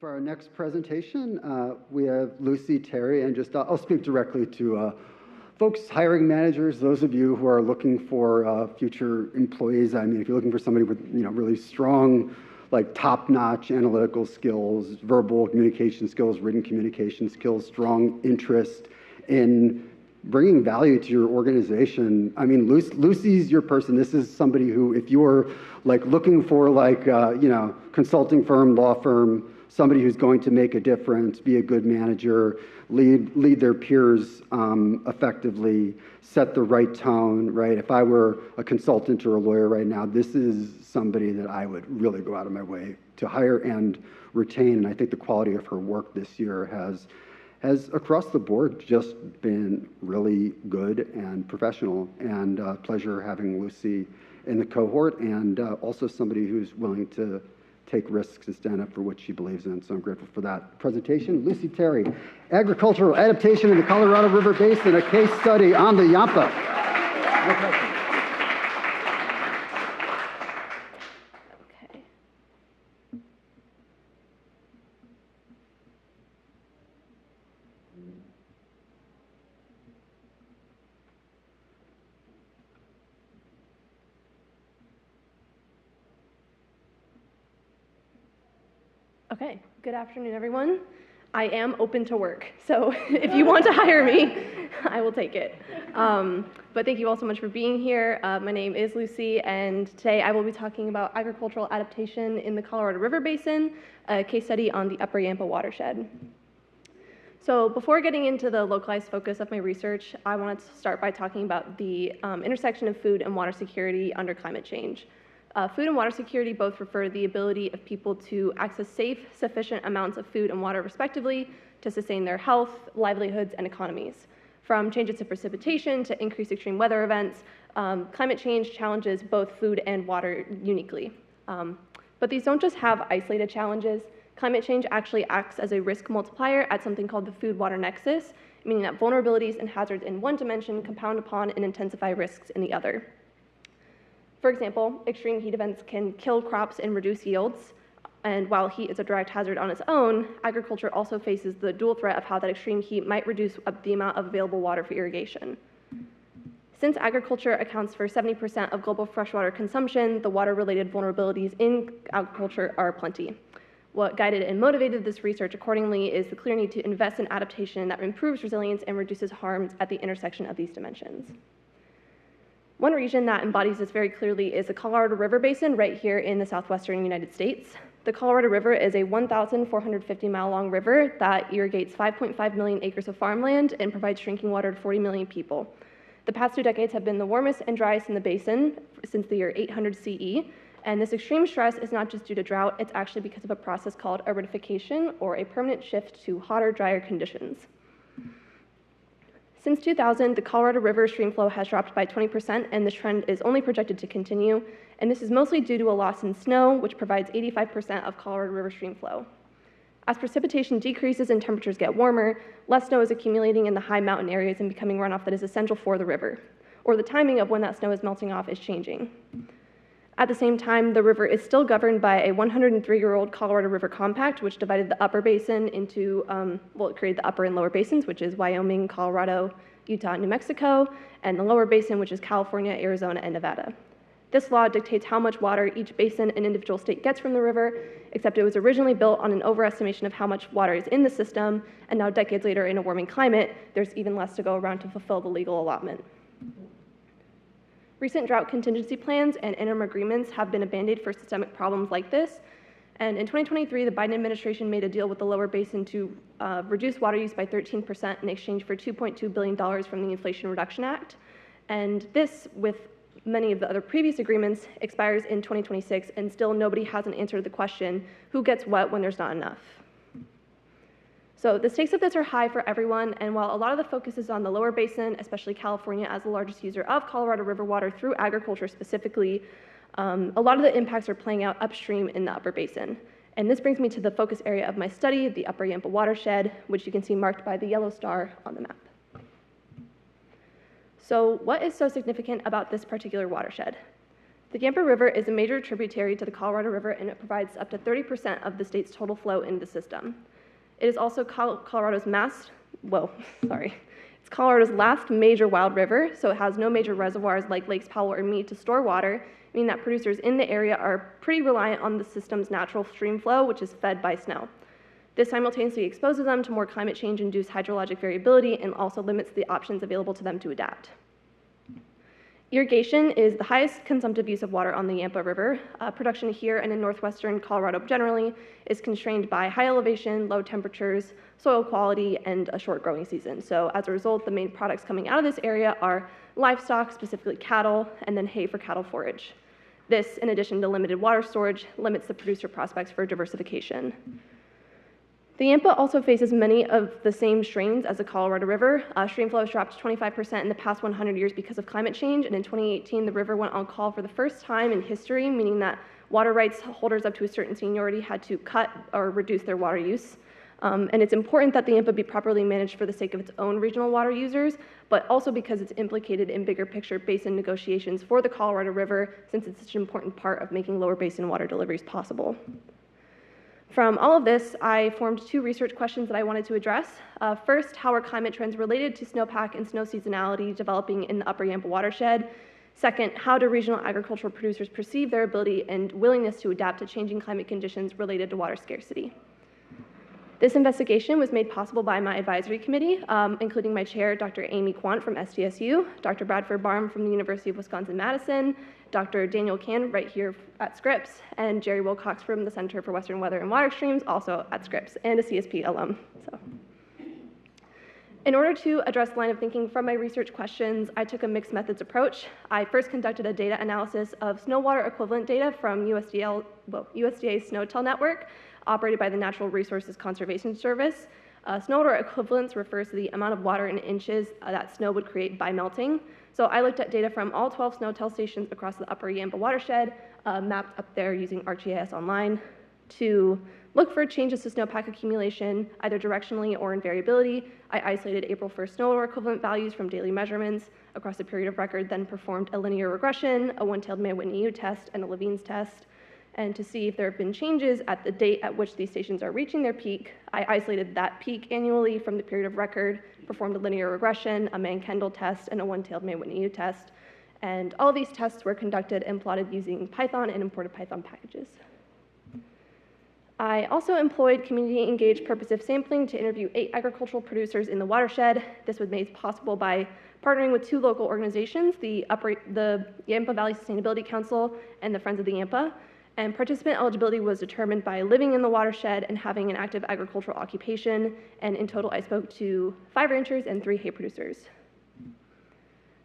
For our next presentation, we have Lucy Terry, and I'll speak directly to folks, hiring managers, those of you who are looking for future employees. I mean, if you're looking for somebody with really strong, like top-notch analytical skills, verbal communication skills, written communication skills, strong interest in bringing value to your organization. I mean, Lucy's your person. This is somebody who, if you're like looking for like consulting firm, law firm, somebody who's going to make a difference, be a good manager, lead their peers effectively, set the right tone, right? If I were a consultant or a lawyer right now, this is somebody that I would really go out of my way to hire and retain. And I think the quality of her work this year has across the board just been really good and professional, and pleasure having Lucy in the cohort, and also somebody who's willing to take risks and stand up for what she believes in. So I'm grateful for that presentation. Lucy Terry, Agricultural Adaptation in the Colorado River Basin, a case study on the Yampa. Okay, good afternoon, everyone. I am open to work, so if you want to hire me, I will take it. But thank you all so much for being here. My name is Lucy, and today I will be talking about agricultural adaptation in the Colorado River Basin, a case study on the Upper Yampa watershed. So before getting into the localized focus of my research, I wanted to start by talking about the intersection of food and water security under climate change. Food and water security both refer to the ability of people to access safe, sufficient amounts of food and water respectively to sustain their health, livelihoods, and economies. From changes to precipitation to increased extreme weather events, climate change challenges both food and water uniquely. But these don't just have isolated challenges. Climate change actually acts as a risk multiplier at something called the food-water nexus, meaning that vulnerabilities and hazards in one dimension compound upon and intensify risks in the other. For example, extreme heat events can kill crops and reduce yields, and while heat is a direct hazard on its own, agriculture also faces the dual threat of how that extreme heat might reduce the amount of available water for irrigation. Since agriculture accounts for 70% of global freshwater consumption, the water-related vulnerabilities in agriculture are plenty. What guided and motivated this research accordingly is the clear need to invest in adaptation that improves resilience and reduces harms at the intersection of these dimensions. One region that embodies this very clearly is the Colorado River Basin right here in the southwestern United States. The Colorado River is a 1,450-mile-long river that irrigates 5.5 million acres of farmland and provides drinking water to 40 million people. The past 2 decades have been the warmest and driest in the basin since the year 800 CE, and this extreme stress is not just due to drought, it's actually because of a process called aridification, or a permanent shift to hotter, drier conditions. Since 2000, the Colorado River streamflow has dropped by 20%, and this trend is only projected to continue, and this is mostly due to a loss in snow, which provides 85% of Colorado River streamflow. As precipitation decreases and temperatures get warmer, less snow is accumulating in the high mountain areas and becoming runoff that is essential for the river, or the timing of when that snow is melting off is changing. At the same time, the river is still governed by a 103-year-old Colorado River Compact, which divided the upper basin into, it created the upper and lower basins, which is Wyoming, Colorado, Utah, and New Mexico, and the lower basin, which is California, Arizona, and Nevada. This law dictates how much water each basin and individual state gets from the river, except it was originally built on an overestimation of how much water is in the system, and now decades later in a warming climate, there's even less to go around to fulfill the legal allotment. Recent drought contingency plans and interim agreements have been a band-aid for systemic problems like this. And in 2023, the Biden administration made a deal with the lower basin to reduce water use by 13% in exchange for $2.2 billion from the Inflation Reduction Act. And this, with many of the other previous agreements, expires in 2026, and still nobody has an answer to the question, who gets what when there's not enough? So the stakes of this are high for everyone, and while a lot of the focus is on the lower basin, especially California as the largest user of Colorado River water through agriculture specifically, a lot of the impacts are playing out upstream in the upper basin. And this brings me to the focus area of my study, the Upper Yampa watershed, which you can see marked by the yellow star on the map. So what is so significant about this particular watershed? The Yampa River is a major tributary to the Colorado River, and it provides up to 30% of the state's total flow into the system. It is also Colorado's it's Colorado's last major wild river, so it has no major reservoirs like Lakes Powell or Meade to store water, meaning that producers in the area are pretty reliant on the system's natural stream flow, which is fed by snow. This simultaneously exposes them to more climate change-induced hydrologic variability and also limits the options available to them to adapt. Irrigation is the highest consumptive use of water on the Yampa River. Production here and in northwestern Colorado generally is constrained by high elevation, low temperatures, soil quality, and a short growing season. So as a result, the main products coming out of this area are livestock, specifically cattle, and then hay for cattle forage. This, in addition to limited water storage, limits the producer prospects for diversification. The Yampa also faces many of the same strains as the Colorado River. Stream flow has dropped 25% in the past 100 years because of climate change, and in 2018, the river went on call for the first time in history, meaning that water rights holders up to a certain seniority had to cut or reduce their water use. And it's important that the Yampa be properly managed for the sake of its own regional water users, but also because it's implicated in bigger picture basin negotiations for the Colorado River, since it's such an important part of making lower basin water deliveries possible. From all of this, I formed two research questions that I wanted to address. First, how are climate trends related to snowpack and snow seasonality developing in the upper Yampa watershed? Second, how do regional agricultural producers perceive their ability and willingness to adapt to changing climate conditions related to water scarcity? This investigation was made possible by my advisory committee, including my chair, Dr. Amy Quant from SDSU, Dr. Bradford Barham from the University of Wisconsin-Madison, Dr. Daniel Can right here at Scripps, and Jerry Wilcox from the Center for Western Weather and Water Streams, also at Scripps, and a CSP alum. In order to address the line of thinking from my research questions, I took a mixed methods approach. I first conducted a data analysis of snow water equivalent data from USDA's SNOTEL network, operated by the Natural Resources Conservation Service. Snow water equivalence refers to the amount of water in inches that snow would create by melting. So I looked at data from all 12 SNOTEL stations across the upper Yampa watershed, mapped up there using ArcGIS Online, to look for changes to snowpack accumulation, either directionally or in variability. I isolated April 1st snow water equivalent values from daily measurements across the period of record, then performed a linear regression, a one-tailed May-Whitney U test, and a Levine's test. And to see if there have been changes at the date at which these stations are reaching their peak, I isolated that peak annually from the period of record, performed a linear regression, a Mann-Kendall test, and a one-tailed May-Whitney U test. And all of these tests were conducted and plotted using Python and imported Python packages. I also employed community-engaged purposive sampling to interview 8 agricultural producers in the watershed. This was made possible by partnering with 2 local organizations, the Yampa Valley Sustainability Council and the Friends of the Yampa. And participant eligibility was determined by living in the watershed and having an active agricultural occupation. And in total, I spoke to 5 ranchers and 3 hay producers.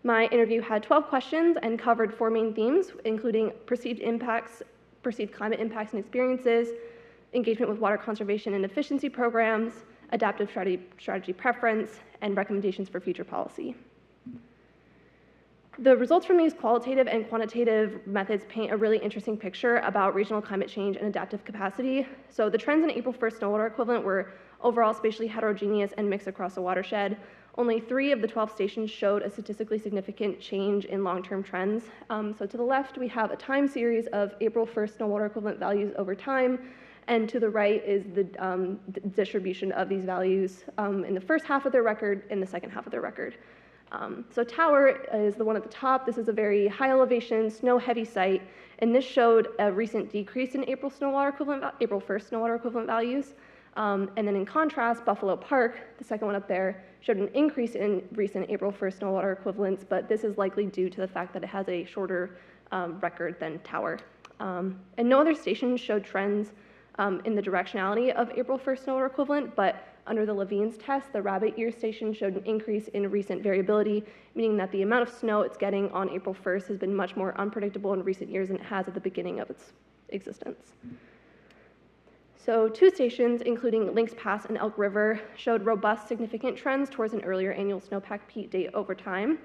My interview had 12 questions and covered 4 main themes, including perceived climate impacts and experiences, engagement with water conservation and efficiency programs, adaptive strategy preference, and recommendations for future policy. The results from these qualitative and quantitative methods paint a really interesting picture about regional climate change and adaptive capacity. So the trends in April 1st snow water equivalent were overall spatially heterogeneous and mixed across the watershed. Only 3 of the 12 stations showed a statistically significant change in long-term trends. So to the left, we have a time series of April 1st snow water equivalent values over time, and to the right is the distribution of these values in the first half of their record and the second half of their record. So Tower is the one at the top. This is a very high elevation, snow-heavy site, and this showed a recent decrease in April 1st snow water equivalent values. And then in contrast, Buffalo Park, the second one up there, showed an increase in recent April 1st snow water equivalents, but this is likely due to the fact that it has a shorter record than Tower. And no other station showed trends in the directionality of April 1st snow water equivalent, but under the Levine's test, the Rabbit Ear station showed an increase in recent variability, meaning that the amount of snow it's getting on April 1st has been much more unpredictable in recent years than it has at the beginning of its existence. So 2 stations, including Lynx Pass and Elk River, showed robust, significant trends towards an earlier annual snowpack peak date over time.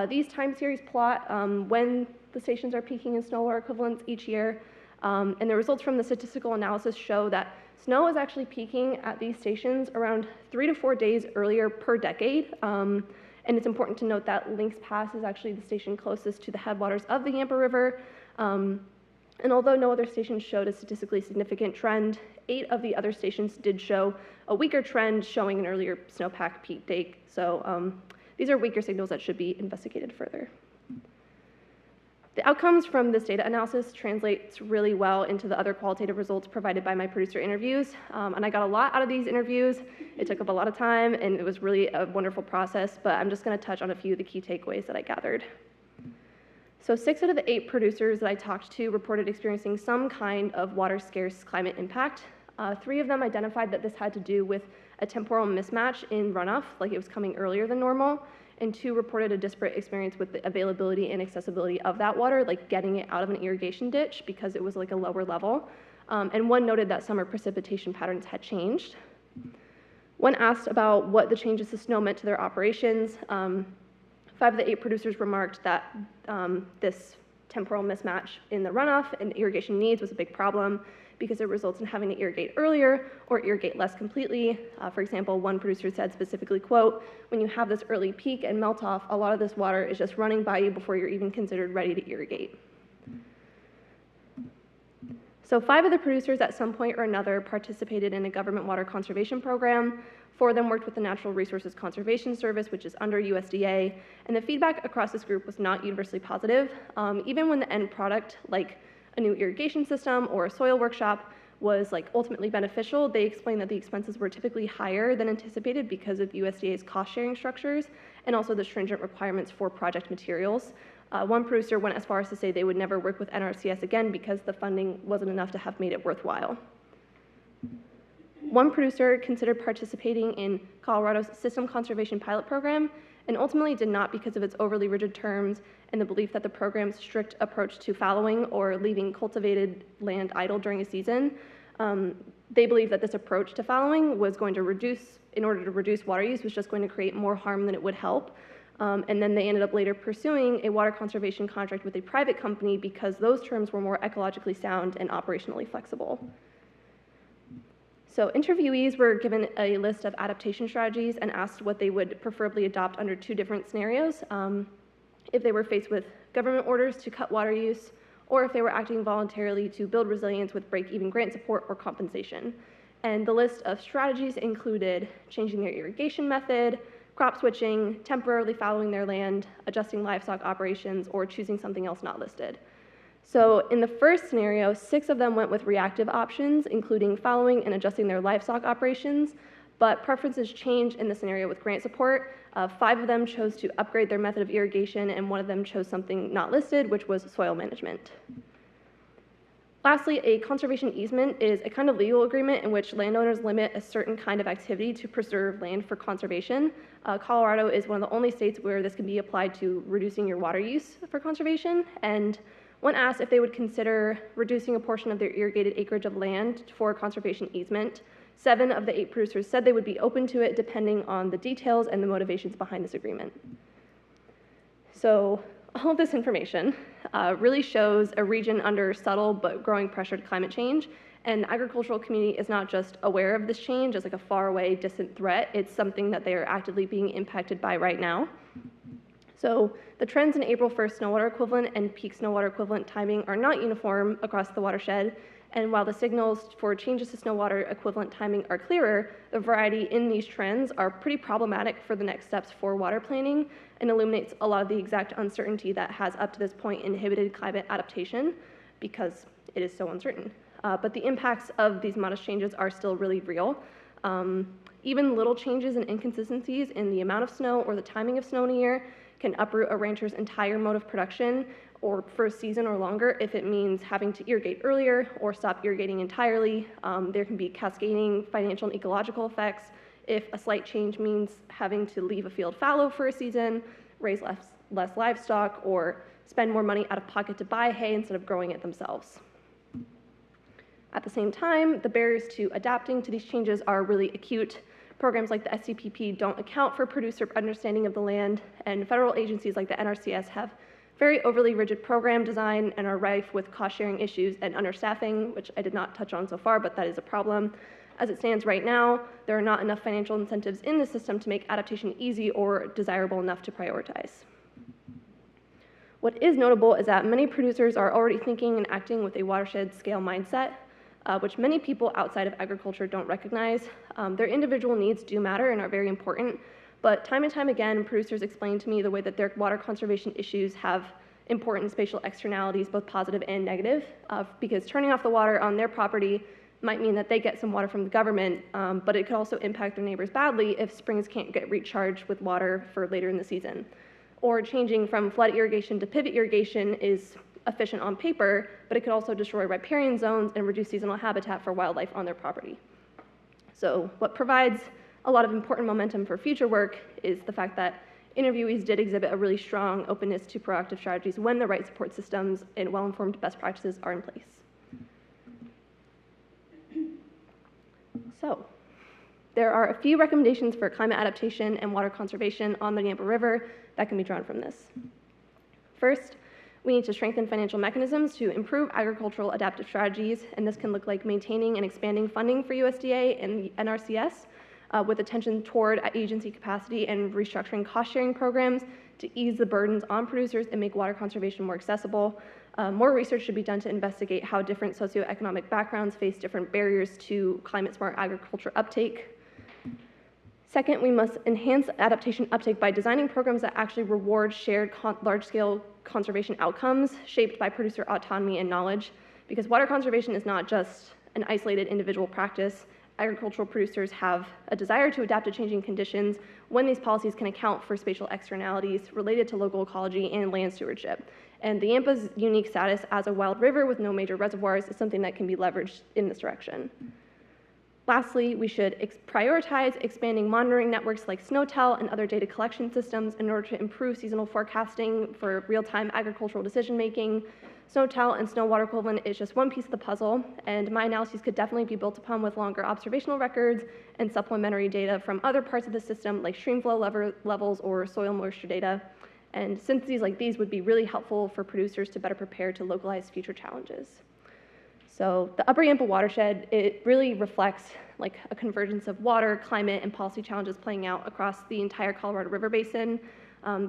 These time series plot when the stations are peaking in snow water equivalents each year, and the results from the statistical analysis show that snow is actually peaking at these stations around 3 to 4 days earlier per decade. And it's important to note that Lynx Pass is actually the station closest to the headwaters of the Yampa River. And although no other stations showed a statistically significant trend, 8 of the other stations did show a weaker trend, showing an earlier snowpack peak date. So these are weaker signals that should be investigated further. The outcomes from this data analysis translates really well into the other qualitative results provided by my producer interviews. And I got a lot out of these interviews. It took up a lot of time, and it was really a wonderful process, but I'm just going to touch on a few of the key takeaways that I gathered. So 6 out of the 8 producers that I talked to reported experiencing some kind of water-scarce climate impact. 3 of them identified that this had to do with a temporal mismatch in runoff, like it was coming earlier than normal, and 2 reported a disparate experience with the availability and accessibility of that water, like getting it out of an irrigation ditch because it was like a lower level. And 1 noted that summer precipitation patterns had changed. When asked about what the changes to snow meant to their operations, 5 of the 8 producers remarked that this temporal mismatch in the runoff and irrigation needs was a big problem because it results in having to irrigate earlier or irrigate less completely. For example, one producer said specifically, quote, "When you have this early peak and melt off, a lot of this water is just running by you before you're even considered ready to irrigate." So 5 of the producers at some point or another participated in a government water conservation program. 4 of them worked with the Natural Resources Conservation Service, which is under USDA, and the feedback across this group was not universally positive. Even when the end product, like a new irrigation system or a soil workshop, was like ultimately beneficial, they explained that the expenses were typically higher than anticipated because of USDA's cost-sharing structures and also the stringent requirements for project materials. One producer went as far as to say they would never work with NRCS again because the funding wasn't enough to have made it worthwhile. One producer considered participating in Colorado's System Conservation Pilot Program and ultimately did not because of its overly rigid terms and the belief that the program's strict approach to fallowing or leaving cultivated land idle during a season. They believed that this approach to fallowing was going to in order to reduce water use, was just going to create more harm than it would help. And then they ended up later pursuing a water conservation contract with a private company because those terms were more ecologically sound and operationally flexible. So interviewees were given a list of adaptation strategies and asked what they would preferably adopt under 2 different scenarios. If they were faced with government orders to cut water use, or if they were acting voluntarily to build resilience with break-even grant support or compensation. And the list of strategies included changing their irrigation method, crop switching, temporarily fallowing their land, adjusting livestock operations, or choosing something else not listed. So in the first scenario, 6 of them went with reactive options, including following and adjusting their livestock operations, but preferences changed in the scenario with grant support. 5 of them chose to upgrade their method of irrigation, and 1 of them chose something not listed, which was soil management. Lastly, a conservation easement is a kind of legal agreement in which landowners limit a certain kind of activity to preserve land for conservation. Colorado is one of the only states where this can be applied to reducing your water use for conservation, and when asked if they would consider reducing a portion of their irrigated acreage of land for a conservation easement, 7 of the 8 producers said they would be open to it depending on the details and the motivations behind this agreement. So all of this information really shows a region under subtle but growing pressure to climate change, and the agricultural community is not just aware of this change as like a faraway, distant threat, it's something that they are actively being impacted by right now. So the trends in April 1st snow water equivalent and peak snow water equivalent timing are not uniform across the watershed, and while the signals for changes to snow water equivalent timing are clearer, the variety in these trends are pretty problematic for the next steps for water planning and illuminates a lot of the exact uncertainty that has up to this point inhibited climate adaptation because it is so uncertain. But the impacts of these modest changes are still really real. Even little changes and inconsistencies in the amount of snow or the timing of snow in a year can uproot a rancher's entire mode of production or for a season or longer if it means having to irrigate earlier or stop irrigating entirely. There can be cascading financial and ecological effects if a slight change means having to leave a field fallow for a season, raise less livestock, or spend more money out of pocket to buy hay instead of growing it themselves. At the same time, the barriers to adapting to these changes are really acute. Programs like the SCPP don't account for producer understanding of the land, and federal agencies like the NRCS have very overly rigid program design and are rife with cost-sharing issues and understaffing, which I did not touch on so far, but that is a problem. As it stands right now, there are not enough financial incentives in the system to make adaptation easy or desirable enough to prioritize. What is notable is that many producers are already thinking and acting with a watershed scale mindset, which many people outside of agriculture don't recognize. Their individual needs do matter and are very important, but time and time again, producers explain to me the way that their water conservation issues have important spatial externalities, both positive and negative, because turning off the water on their property might mean that they get some water from the government, but it could also impact their neighbors badly if springs can't get recharged with water for later in the season. Or changing from flood irrigation to pivot irrigation is efficient on paper, but it could also destroy riparian zones and reduce seasonal habitat for wildlife on their property. So what provides a lot of important momentum for future work is the fact that interviewees did exhibit a really strong openness to proactive strategies when the right support systems and well-informed best practices are in place. So, there are a few recommendations for climate adaptation and water conservation on the Yampa River that can be drawn from this. First, we need to strengthen financial mechanisms to improve agricultural adaptive strategies, and this can look like maintaining and expanding funding for USDA and the NRCS with attention toward agency capacity and restructuring cost-sharing programs to ease the burdens on producers and make water conservation more accessible. More research should be done to investigate how different socioeconomic backgrounds face different barriers to climate-smart agriculture uptake. Second, we must enhance adaptation uptake by designing programs that actually reward shared large-scale conservation outcomes shaped by producer autonomy and knowledge, because water conservation is not just an isolated individual practice. Agricultural producers have a desire to adapt to changing conditions when these policies can account for spatial externalities related to local ecology and land stewardship. And the Yampa's unique status as a wild river with no major reservoirs is something that can be leveraged in this direction. Lastly, we should prioritize expanding monitoring networks like SNOTEL and other data collection systems in order to improve seasonal forecasting for real-time agricultural decision-making. SNOTEL and snow water equivalent is just one piece of the puzzle, and my analyses could definitely be built upon with longer observational records and supplementary data from other parts of the system like stream flow levels or soil moisture data. And syntheses like these would be really helpful for producers to better prepare to localize future challenges. So the Upper Yampa watershed, it really reflects like a convergence of water, climate, and policy challenges playing out across the entire Colorado River Basin,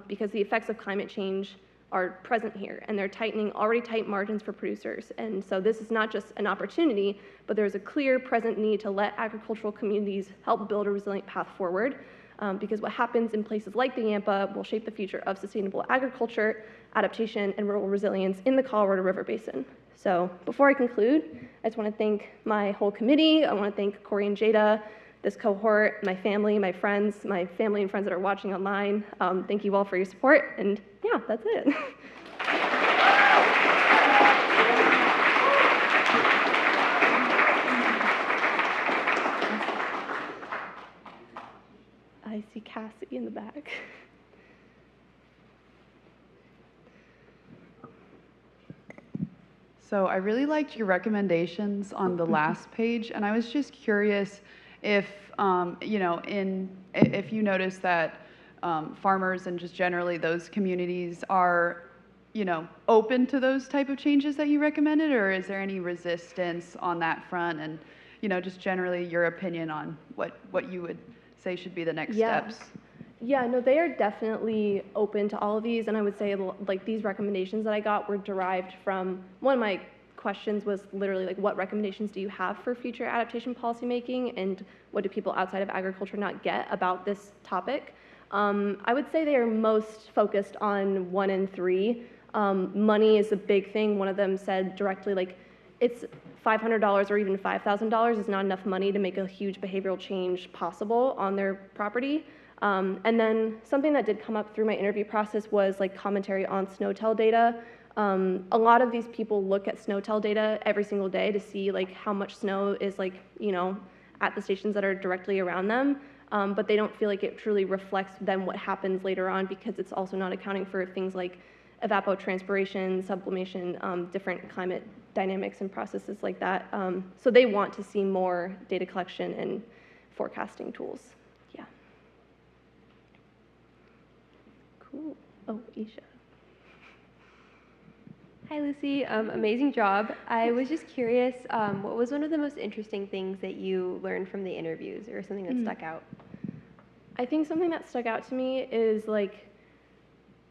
because the effects of climate change are present here, and they're tightening already tight margins for producers. And so this is not just an opportunity, but there's a clear present need to let agricultural communities help build a resilient path forward, because what happens in places like the Yampa will shape the future of sustainable agriculture, adaptation, and rural resilience in the Colorado River Basin. So before I conclude, I just want to thank my whole committee. I want to thank Corey and Jada, this cohort, my family, my friends, my family and friends that are watching online. Thank you all for your support, and yeah, that's it. I see Cassie in the back. So I really liked your recommendations on the last page, and I was just curious if, if you notice that farmers and just generally those communities are, open to those type of changes that you recommended, or is there any resistance on that front? And, just generally your opinion on what you would say should be the next steps. Yeah, no, they are definitely open to all of these, and I would say like these recommendations that I got were derived from, one of my questions was literally like, what recommendations do you have for future adaptation policymaking, and what do people outside of agriculture not get about this topic? I would say they are most focused on 1 and 3. Money is a big thing. One of them said directly, like, it's $500 or even $5,000 is not enough money to make a huge behavioral change possible on their property. And then something that did come up through my interview process was like commentary on SNOTEL data. A lot of these people look at SNOTEL data every single day to see like how much snow is like, at the stations that are directly around them. But they don't feel like it truly reflects then what happens later on, because it's also not accounting for things like evapotranspiration, sublimation, different climate dynamics and processes like that. So they want to see more data collection and forecasting tools. Yeah. Cool. Oh, Isha. Hi, Lucy. Amazing job. I was just curious, what was one of the most interesting things that you learned from the interviews, or something that stuck out? I think something that stuck out to me is like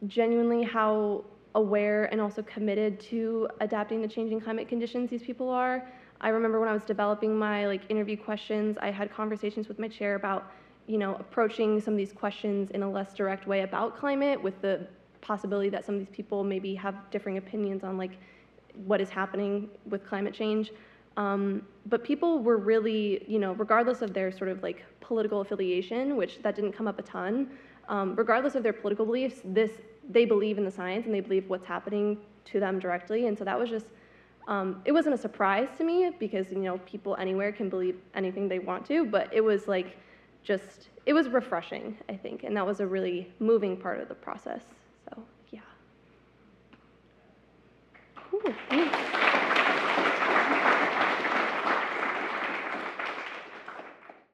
genuinely how aware and also committed to adapting to changing climate conditions these people are. I remember when I was developing my interview questions, I had conversations with my chair about, approaching some of these questions in a less direct way about climate, with the possibility that some of these people maybe have differing opinions on what is happening with climate change. But people were really, regardless of their sort of political affiliation, which that didn't come up a ton, regardless of their political beliefs, they believe in the science and they believe what's happening to them directly. And so that was just, it wasn't a surprise to me, because, people anywhere can believe anything they want to, but it was it was refreshing, I think. And that was a really moving part of the process. So, yeah. Cool. Thanks.